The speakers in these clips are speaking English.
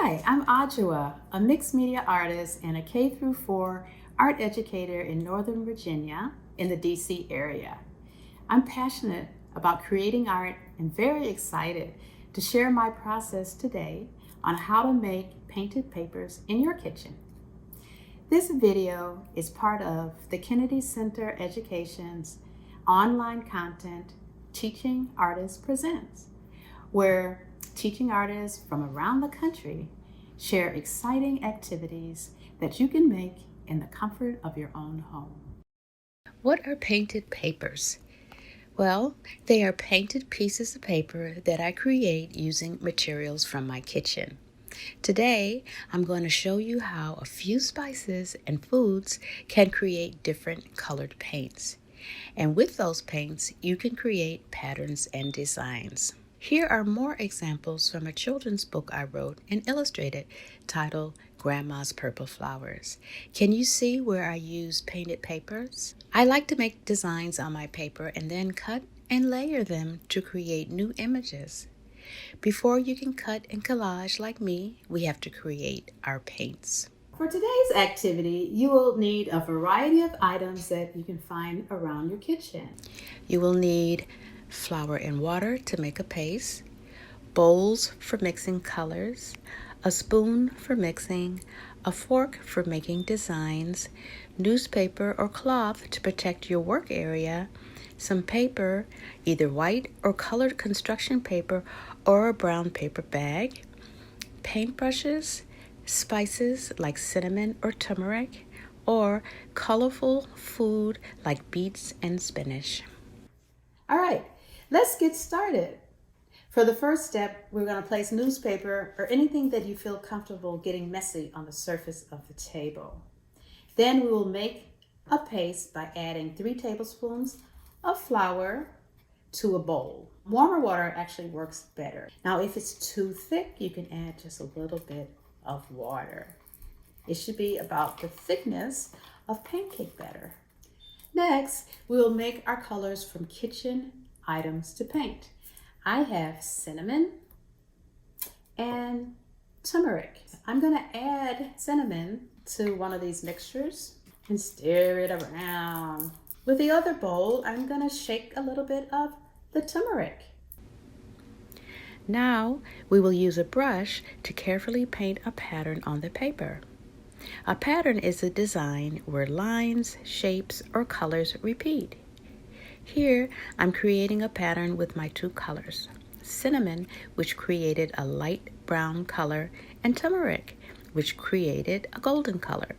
Hi, I'm Adjoa, a mixed media artist and a K-4 art educator in Northern Virginia in the DC area. I'm passionate about creating art and very excited to share my process today on how to make painted papers in your kitchen. This video is part of the Kennedy Center Education's online content Teaching Artists Presents, where teaching artists from around the country share exciting activities that you can make in the comfort of your own home. What are painted papers? Well, they are painted pieces of paper that I create using materials from my kitchen. Today, I'm going to show you how a few spices and foods can create different colored paints. And with those paints, you can create patterns and designs. Here are more examples from a children's book I wrote and illustrated titled Grandma's Purple Flowers. Can you see where I use painted papers? I like to make designs on my paper and then cut and layer them to create new images. Before you can cut and collage like me, we have to create our paints. For today's activity, you will need a variety of items that you can find around your kitchen. You will need flour and water to make a paste, bowls for mixing colors, a spoon for mixing, a fork for making designs, newspaper or cloth to protect your work area, some paper, either white or colored construction paper or a brown paper bag, paintbrushes, spices like cinnamon or turmeric, or colorful food like beets and spinach. All right, let's get started. For the first step, we're going to place newspaper or anything that you feel comfortable getting messy on the surface of the table. Then we will make a paste by adding 3 tablespoons of flour to a bowl. Warmer water actually works better. Now, if it's too thick, you can add just a little bit of water. It should be about the thickness of pancake batter. Next, we will make our colors from kitchen items to paint. I have cinnamon and turmeric. I'm going to add cinnamon to one of these mixtures and stir it around. With the other bowl, I'm going to shake a little bit of the turmeric. Now, we will use a brush to carefully paint a pattern on the paper. A pattern is a design where lines, shapes, or colors repeat. Here, I'm creating a pattern with my 2 colors, cinnamon, which created a light brown color, and turmeric, which created a golden color.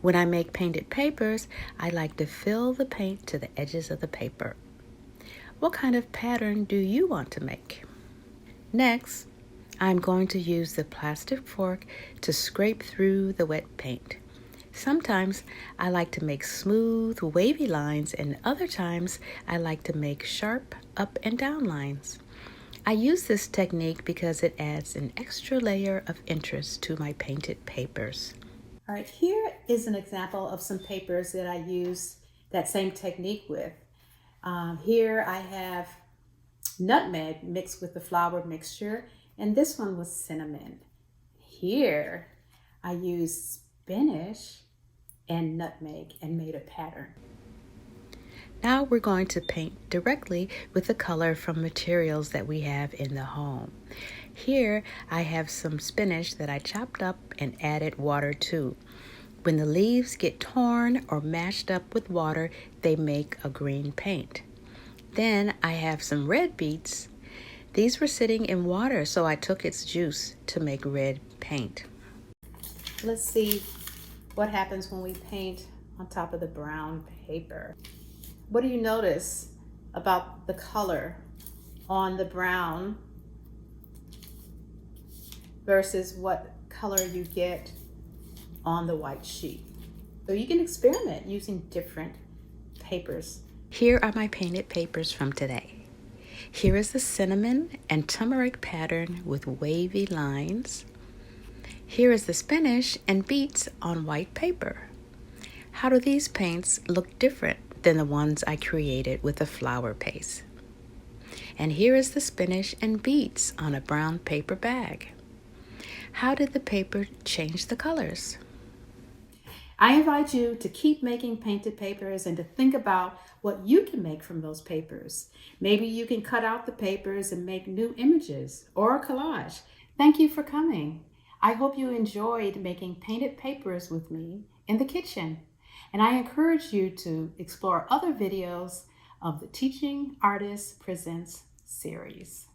When I make painted papers, I like to fill the paint to the edges of the paper. What kind of pattern do you want to make? Next, I'm going to use the plastic fork to scrape through the wet paint. Sometimes I like to make smooth, wavy lines, and other times I like to make sharp up and down lines. I use this technique because it adds an extra layer of interest to my painted papers. All right, here is an example of some papers that I use that same technique with. Here I have nutmeg mixed with the flour mixture, and this one was cinnamon. Here I used spinach and nutmeg and made a pattern. Now we're going to paint directly with the color from materials that we have in the home. Here I have some spinach that I chopped up and added water to. When the leaves get torn or mashed up with water, they make a green paint. Then I have some red beets. These were sitting in water, so I took its juice to make red paint. Let's see what happens when we paint on top of the brown paper. What do you notice about the color on the brown versus what color you get on the white sheet? So you can experiment using different papers. Here are my painted papers from today. Here is the cinnamon and turmeric pattern with wavy lines. Here is the spinach and beets on white paper. How do these paints look different than the ones I created with the flour paste? And here is the spinach and beets on a brown paper bag. How did the paper change the colors? I invite you to keep making painted papers and to think about what you can make from those papers. Maybe you can cut out the papers and make new images or a collage. Thank you for coming. I hope you enjoyed making painted papers with me in the kitchen. And I encourage you to explore other videos of the Teaching Artists Presents series.